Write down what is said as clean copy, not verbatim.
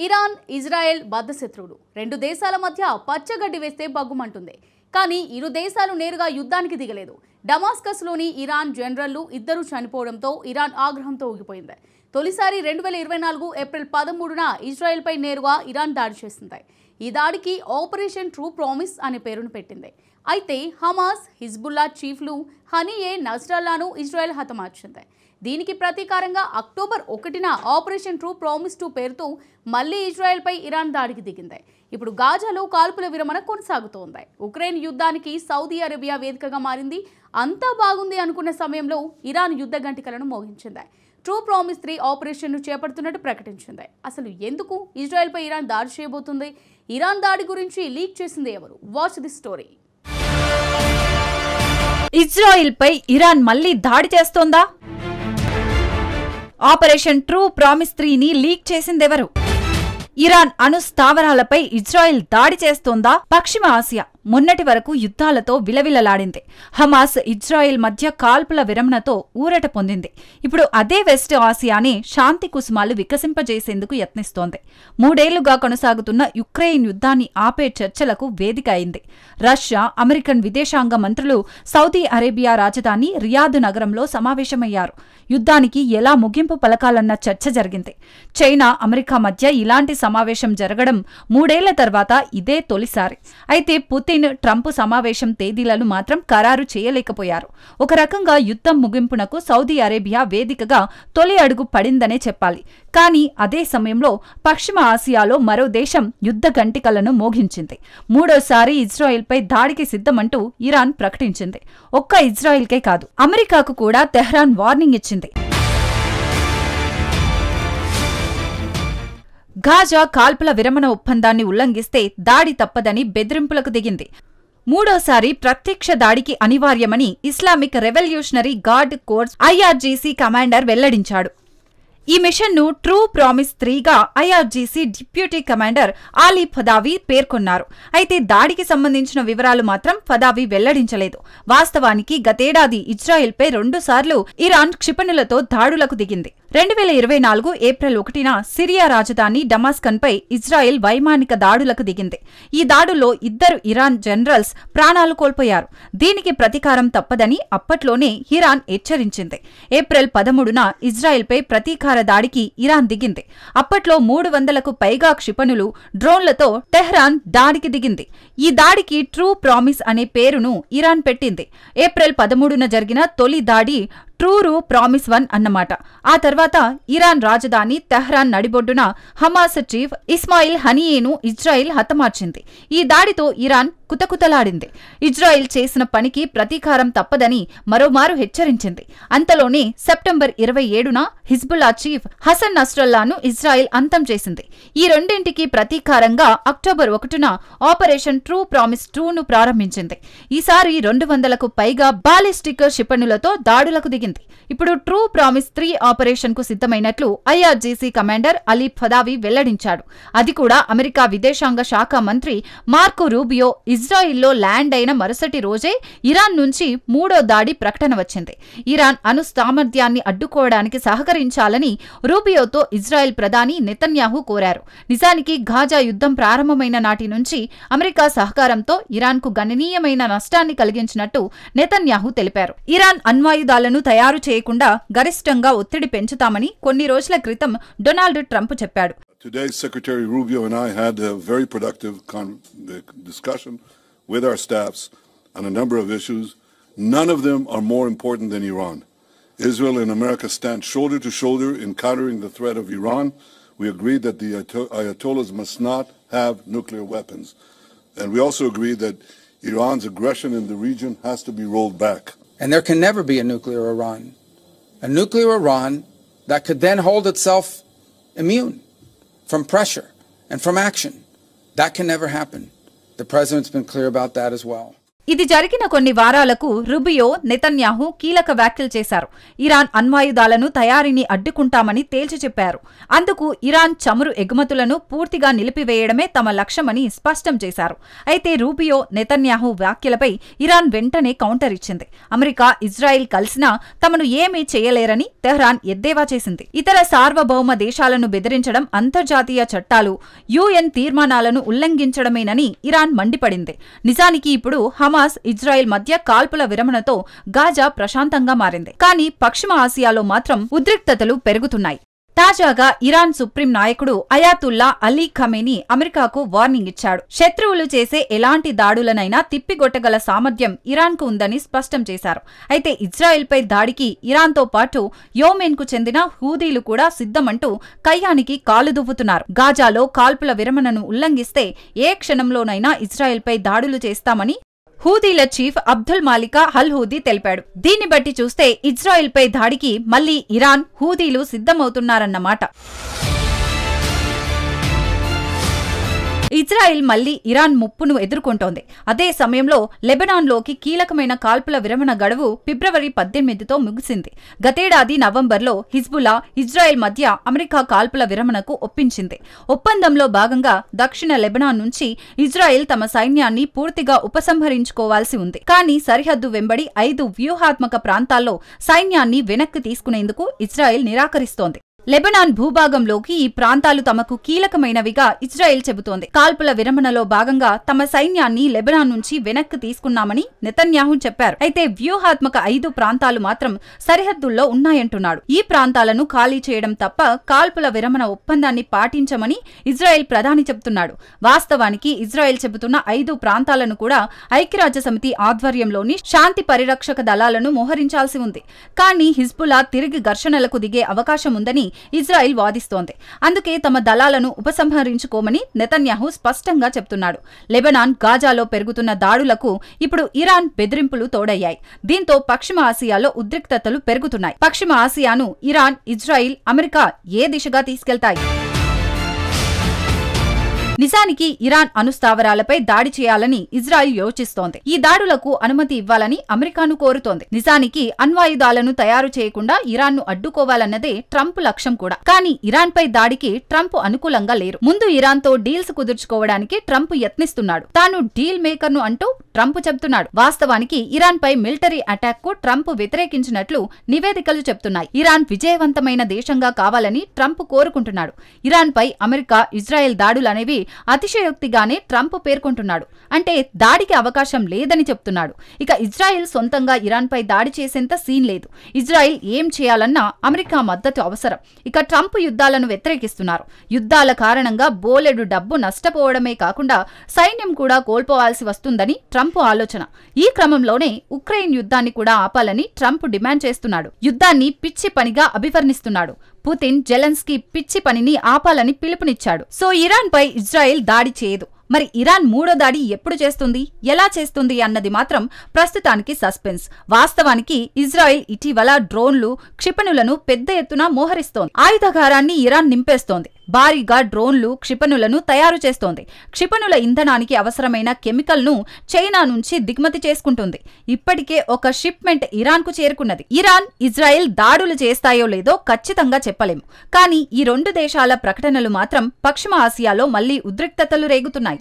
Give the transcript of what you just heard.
Iran, Israel బద్ధశత్రువులు. రెండు దేశాల మధ్య పచ్చగడ్డి వేస్తే బగ్గుమంటుంది. కానీ ఇరు దేశాలు నేరుగా యుద్ధానికి దిగలేదు. డమాస్కస్లోని ఇరాన్ జనరల్లు ఇద్దరు చనిపోవడంతో ఇరాన్ ఆగ్రహంతో ఊగిపోయింది. తొలిసారి 2024 ఏప్రిల్ 13న ఇజ్రాయెల్పై నేరుగా ఇరాన్ దాడి చేసింది. ఈ దాడికి ఆపరేషన్ ట్రూ ప్రామిస్ అనే పేరును పెట్టింది. అయితే హమాస్, హిజ్బుల్లా చీఫ్లు హనీయే నస్రల్లాను ఇజ్రాయెల్ హతమార్చింది. దీనికి ప్రతీకారంగా అక్టోబర్ 1న ఆపరేషన్ ట్రూ ప్రామిస్ 2 పేరుతో మళ్లీ ఇజ్రాయెల్పై ఇరాన్ దాడికి దిగింది. ఇప్పుడు గాజాలో కాల్పుల విరమణ కొనసాగుతోంది. ఉక్రెయిన్ యుద్ధానికి సౌదీ అరేబియా వేదికగా మారింది. అంతా బాగుంది అనుకున్న సమయంలో ఇరాన్ యుద్ధ గంటికలను మోగించింది. ట్రూ ప్రామిస్ 3 ఆపరేషన్ను చేపడుతున్నట్టు ప్రకటించింది. అసలు ఎందుకు ఇజ్రాయెల్పై ఇరాన్ దాడి చేయబోతుంది? ఇరాన్ దాడి గురించి లీక్ చేసింది ఎవరు? Watch the story. ఇజ్రాయెల్పై ఇరాన్ మళ్లీ దాడి చేస్తోందా? ఆపరేషన్ ట్రూ ప్రామిస్ 3ని లీక్ చేసిందెవరు? ఇరాన్ అణు స్థావరాలపై ఇజ్రాయెల్ దాడి చేస్తోందా? పశ్చిమ ఆసియా మొన్నటి వరకు యుద్ధాలతో విలవిలలాడింది. హమాస్, ఇజ్రాయెల్ మధ్య కాల్పుల విరమణతో ఊరట పొందింది. ఇప్పుడు అదే వెస్ట్ ఆసియాని శాంతి కుసుమాలు వికసింపజేసేందుకు యత్నిస్తోంది. 3 ఏళ్లుగా కొనసాగుతున్న యుక్రెయిన్ యుద్ధాన్ని ఆపే చర్చలకు వేదిక అయింది. రష్యా, అమెరికన్ విదేశాంగ మంత్రులు సౌదీ అరేబియా రాజధాని రియాద్ నగరంలో సమావేశమయ్యారు. యుద్ధానికి ఎలా ముగింపు పలకాలన్న చర్చ జరిగింది. చైనా, అమెరికా మధ్య ఇలాంటి సమావేశం జరగడం 3 ఏళ్ల తర్వాత ఇదే తొలిసారి. అయితే పుతిన్, ట్రంప్ సమావేశం తేదీలను మాత్రం ఖరారు చేయలేకపోయారు. ఒక రకంగా యుద్ధం ముగింపునకు సౌదీ అరేబియా వేదికగా తొలి అడుగు పడిందనే చెప్పాలి. కానీ అదే సమయంలో పశ్చిమ ఆసియాలో మరో దేశం యుద్ధ గంటికలను మోగించింది. మూడోసారి ఇజ్రాయెల్పై దాడికి సిద్ధమంటూ ఇరాన్ ప్రకటించింది. ఒక్క ఇజ్రాయెల్కే కాదు, అమెరికాకు కూడా తెహ్రాన్ వార్నింగ్ ఇచ్చింది. గాజా కాల్పుల విరమణ ఒప్పందాన్ని ఉల్లంఘిస్తే దాడి తప్పదని బెదిరింపులకు దిగింది. మూడోసారి ప్రత్యక్ష దాడికి అనివార్యమని Islamic revolutionary guard corps IRGC commander వెల్లడించాడు. ఈ మిషన్ను ట్రూ ప్రామిస్ 3గా IRGC deputy commander Ali Fadavi పేర్కొన్నారు. అయితే దాడికి సంబంధించిన వివరాలు మాత్రం ఫదావీ వెల్లడించలేదు. వాస్తవానికి గతేడాది ఇజ్రాయెల్పై 2 సార్లు ఇరాన్ క్షిపణులతో దాడులకు దిగింది. 2024 ఏప్రిల్ 1న సిరియా రాజధాని డమాస్కన్పై ఇజ్రాయెల్ వైమానిక దాడులకు దిగింది. ఈ దాడుల్లో 2 ఇరాన్ జనరల్స్ ప్రాణాలు కోల్పోయారు. దీనికి ప్రతీకారం తప్పదని అప్పట్లోనే ఇరాన్ హెచ్చరించింది. ఏప్రిల్ 13న ఇజ్రాయెల్పై ప్రతీకార దాడికి ఇరాన్ దిగింది. అప్పట్లో 300కు పైగా క్షిపణులు, డ్రోన్లతో టెహ్రాన్ దాడికి దిగింది. ఈ దాడికి ట్రూ ప్రామిస్ అనే పేరును ఇరాన్ పెట్టింది. ఏప్రిల్ 13న జరిగిన తొలి దాడి ట్రూ ప్రామిస్ 1 అన్నమాట. ఆ తర్వాత ఇరాన్ రాజధాని తెహ్రాన్ నడిబొడ్డున హమాస్ చీఫ్ ఇస్మాయిల్ హనీయేను ఇజ్రాయెల్ హతమార్చింది. ఈ దాడితో ఇరాన్ కుతకుతలాడింది. ఇజ్రాయెల్ చేసిన పనికి ప్రతీకారం తప్పదని మరోమారు హెచ్చరించింది. అంతలోనే సెప్టెంబర్ 27న హిజ్బుల్లా చీఫ్ హసన్ నస్రల్లాను ఇజ్రాయెల్ అంతం చేసింది. ఈ రెండింటికి ప్రతీకారంగా అక్టోబర్ 1న ఆపరేషన్ ట్రూ ప్రామిస్ 2ను ప్రారంభించింది. ఈసారి 200కు పైగా బాలిస్టిక్ క్షిపణులతో దాడులకు దిగింది. ఇప్పుడు ట్రూ ప్రామిస్ 3 ఆపరేషన్ కు సిద్ధమైనట్లు ఐఆర్జీసీ కమాండర్ అలీ ఫదావీ వెల్లడించాడు. అది కూడా అమెరికా విదేశాంగ శాఖ మంత్రి మార్కో రూబియో ఇజ్రాయిల్లో ల్యాండ్ అయిన మరుసటి రోజే ఇరాన్ నుంచి 3వ దాడి ప్రకటన వచ్చింది. ఇరాన్ అణు సామర్థ్యాన్ని అడ్డుకోవడానికి సహకరించాలని రూబియోతో ఇజ్రాయెల్ ప్రధాని నెతన్యాహు కోరారు. నిజానికి గాజా యుద్ధం ప్రారంభమైన నాటి నుంచి అమెరికా సహకారంతో ఇరాన్కు గణనీయమైన నష్టాన్ని కలిగించినట్టు నెతన్యాహు తెలిపారు. ఇరాన్ అణ్వాయుధాలను తయారు చేయకుండా గరిష్టంగా ఒత్తిడి పెంచుతామని కొన్ని రోజుల క్రితం డొనాల్డ్ ట్రంప్ చెప్పాడు. Today, Secretary Rubio and I had a very productive discussion with our staffs on a number of issues. None of them are more important than Iran. Israel and America stand shoulder to shoulder in countering the threat of Iran. We agreed that the Ayatollahs must not have nuclear weapons. And we also agreed that Iran's aggression in the region has to be rolled back. And there can never be a nuclear Iran. A nuclear Iran that could then hold itself immune from pressure and from action. That can never happen. The president's been clear about that as well. ఇది జరిగిన కొన్ని వారాలకు Rubio, Netanyahu కీలక వ్యాఖ్యలు చేశారు. Iran అణ్వాయుధాలను తయారీని అడ్డుకుంటామని తేల్చి చెప్పారు. అందుకు ఇరాన్ చమురు ఎగుమతులను పూర్తిగా నిలిపివేయడమే తమ లక్ష్యమని స్పష్టం చేశారు. అయితే రూబియో, నెతన్యాహు వ్యాఖ్యలపై ఇరాన్ వెంటనే కౌంటర్ ఇచ్చింది. అమెరికా, ఇజ్రాయిల్ కలిసినా తమను ఏమీ చేయలేరని తెహ్రాన్ ఎద్దేవా చేసింది. ఇతర సార్వభౌమ దేశాలను బెదిరించడం అంతర్జాతీయ చట్టాలు, యుఎన్ తీర్మానాలను ఉల్లంఘించడమేనని ఇరాన్ మండిపడింది. నిజానికి ఇప్పుడు హమాస్, ఇజ్రాయెల్ మధ్య కాల్పుల విరమణతో గాజా ప్రశాంతంగా మారింది. కానీ పశ్చిమ ఆసియాలో మాత్రం ఉద్రిక్తతలు పెరుగుతున్నాయి. తాజాగా ఇరాన్ సుప్రీం నాయకుడు అయాతుల్లా అలీ ఖమేనీ అమెరికాకు వార్నింగ్ ఇచ్చాడు. శత్రువులు చేసే ఎలాంటి దాడులనైనా తిప్పిగొట్టగల సామర్థ్యం ఇరాన్కు ఉందని స్పష్టం చేశారు. అయితే ఇజ్రాయెల్పై దాడికి ఇరాన్తో పాటు యోమెన్కు చెందిన హూదీలు కూడా సిద్ధమంటూ కయ్యానికి కాలు దువ్వుతున్నారు. గాజాలో కాల్పుల విరమణను ఉల్లంఘిస్తే ఏ క్షణంలోనైనా ఇజ్రాయెల్పై దాడులు చేస్తామని హూదీల చీఫ్ అబ్దుల్ మాలికా అల్ హూదీ తెలిపాడు. దీన్ని బట్టి చూస్తే ఇజ్రాయెల్పై దాడికి మళ్లీ ఇరాన్, హూదీలు సిద్ధమవుతున్నారన్నమాట. ఇజ్రాయెల్ మళ్లీ ఇరాన్ ముప్పును ఎదుర్కొంటోంది. అదే సమయంలో లెబనాన్లోకి కీలకమైన కాల్పుల విరమణ గడువు ఫిబ్రవరి 18తో ముగిసింది. గతేడాది నవంబర్లో హిజ్బుల్లా, ఇజ్రాయెల్ మధ్య అమెరికా కాల్పుల విరమణకు ఒప్పించింది. ఒప్పందంలో భాగంగా దక్షిణ లెబనాన్ నుంచి ఇజ్రాయెల్ తమ సైన్యాన్ని పూర్తిగా ఉపసంహరించుకోవాల్సి ఉంది. కానీ సరిహద్దు వెంబడి 5 వ్యూహాత్మక ప్రాంతాల్లో సైన్యాన్ని వెనక్కి తీసుకునేందుకు ఇజ్రాయెల్ నిరాకరిస్తోంది. లెబనాన్ భూభాగంలోకి ఈ ప్రాంతాలు తమకు కీలకమైనవిగా ఇజ్రాయెల్ చెబుతోంది. కాల్పుల విరమణలో భాగంగా తమ సైన్యాన్ని లెబనాన్ నుంచి వెనక్కి తీసుకున్నామని నెతన్యాహు చెప్పారు. అయితే వ్యూహాత్మక 5 ప్రాంతాలు మాత్రం సరిహద్దుల్లో ఉన్నాయంటున్నాడు. ఈ ప్రాంతాలను ఖాళీ చేయడం తప్ప కాల్పుల విరమణ ఒప్పందాన్ని పాటించమని ఇజ్రాయెల్ ప్రధాని చెబుతున్నాడు. వాస్తవానికి ఇజ్రాయెల్ చెబుతున్న 5 ప్రాంతాలను కూడా ఐక్యరాజ్యసమితి ఆధ్వర్యంలోని శాంతి పరిరక్షక దళాలను మోహరించాల్సి ఉంది. కానీ హిజ్బుల్లా తిరిగి ఘర్షణలకు దిగే అవకాశం ఉందని ఇజ్రాయెల్ వాదిస్తోంది. అందుకే తమ దళాలను ఉపసంహరించుకోమని నెతన్యాహు స్పష్టంగా చెప్తున్నాడు. లెబనాన్, గాజాలో పెరుగుతున్న దాడులకు ఇప్పుడు ఇరాన్ బెదిరింపులు తోడయ్యాయి. దీంతో పశ్చిమ ఆసియాలో ఉద్రిక్తతలు పెరుగుతున్నాయి. పశ్చిమ ఆసియాను ఇరాన్, ఇజ్రాయెల్, అమెరికా ఏ దిశగా తీసుకెళ్తాయి? నిజానికి ఇరాన్ అణుస్థావరాలపై దాడి చేయాలని ఇజ్రాయెల్ యోచిస్తోంది. ఈ దాడులకు అనుమతి ఇవ్వాలని అమెరికాను కోరుతోంది. నిజానికి అణ్వాయుధాలను తయారు చేయకుండా ఇరాన్ను అడ్డుకోవాలన్నదే ట్రంప్ లక్ష్యం కూడా. కానీ ఇరాన్పై దాడికి ట్రంప్ అనుకూలంగా లేరు. ముందు ఇరాన్తో డీల్స్ కుదుర్చుకోవడానికి ట్రంప్ యత్నిస్తున్నాడు. తాను డీల్ మేకర్ను అంటూ ట్రంప్ చెబుతున్నాడు. వాస్తవానికి ఇరాన్పై మిలిటరీ అటాక్ కు ట్రంప్ వ్యతిరేకించినట్లు నివేదికలు చెబుతున్నాయి. ఇరాన్ విజయవంతమైన దేశంగా కావాలని ట్రంప్ కోరుకుంటున్నాడు. ఇరాన్పై అమెరికా, ఇజ్రాయెల్ దాడులనేవి అతిశయోక్తిగానే ట్రంప్ పేర్కొంటున్నాడు. అంటే దాడికి అవకాశం లేదని చెప్తున్నాడు. ఇక ఇజ్రాయెల్ సొంతంగా ఇరాన్పై దాడి చేసేంత సీన్ లేదు. ఇజ్రాయెల్ ఏం చేయాలన్నా అమెరికా మద్దతు అవసరం. ఇక ట్రంప్ యుద్ధాలను వ్యతిరేకిస్తున్నారు. యుద్ధాల కారణంగా బోలెడు డబ్బు నష్టపోవడమే కాకుండా సైన్యం కూడా కోల్పోవాల్సి వస్తుందని ట్రంప్ ఆలోచన. ఈ క్రమంలోనే ఉక్రెయిన్ యుద్ధాన్ని కూడా ఆపాలని ట్రంప్ డిమాండ్ చేస్తున్నాడు. యుద్ధాన్ని పిచ్చి పనిగా అభివర్ణిస్తున్నాడు. పుతిన్, జెలెన్స్కీ పిచ్చి పనిని ఆపాలని పిలుపునిచ్చాడు. సో ఇరాన్పై ఇజ్రాయెల్ దాడి చేయదు. మరి ఇరాన్ మూడో దాడి ఎప్పుడు చేస్తుంది, ఎలా చేస్తుంది అన్నది మాత్రం ప్రస్తుతానికి సస్పెన్స్. వాస్తవానికి ఇజ్రాయెల్ ఇటీవల డ్రోన్లు, క్షిపణులను పెద్ద ఎత్తున మోహరిస్తోంది. ఆయుధగారాన్ని ఇరాన్ నింపేస్తోంది. భారీగా డ్రోన్లు, క్షిపణులను తయారు చేస్తోంది. క్షిపణుల ఇంధనానికి అవసరమైన కెమికల్ను చైనా నుంచి దిగుమతి చేసుకుంటుంది. ఇప్పటికే ఒక షిప్మెంట్ ఇరాన్కు చేరుకున్నది. ఇరాన్, ఇజ్రాయెల్ దాడులు చేస్తాయో లేదో ఖచ్చితంగా చెప్పలేము. కానీ ఈ 2 దేశాల ప్రకటనలు మాత్రం పశ్చిమ ఆసియాలో మళ్లీ ఉద్రిక్తతలు రేగుతున్నాయి.